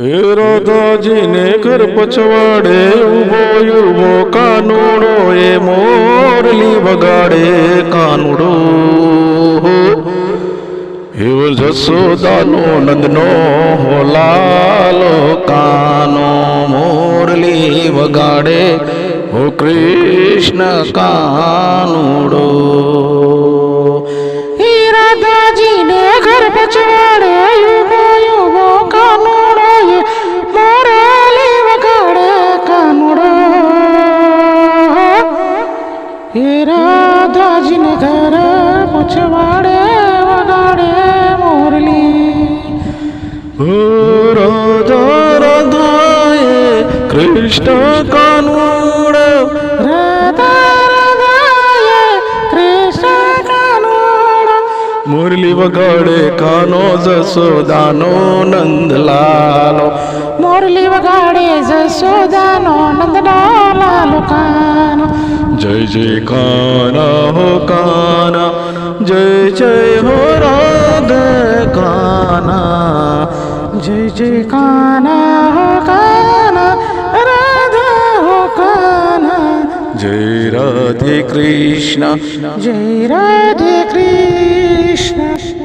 હે રાધાજીને ઘર પછવાડે ઉભો ઉભો કાનુડો એ મોરલી વગાડે કાનુડો. હે જસોદાનો નંદનો લાલો કાનો મોરલી વગાડે હો કૃષ્ણ કાનુડો. હે રાધાજીને ઘર પછવાડે ઉભો ઉભો કાનુડો એ મોરલી વગાડે કાનુડો. હે રાધાજીને ઘર પછવાડે વગાડે મોરલી. રાધા રાધાએ કૃષ્ણ કાનુડો. રાધા રાધાએ કૃષ્ણ કાનુડો. મુરલી વગાડે કાનો જસોદાનો નંદલાલો. મોરલી વગાડે જશોદાનો નંદનો લાલો કાનો. જય જય કાના હો કાના, જય જય હો રાધા કાના. જય જય કાના હો કાના, રાધા હો કાના. જય રાધે કૃષ્ણ, જય રાધે કૃષ્ણ.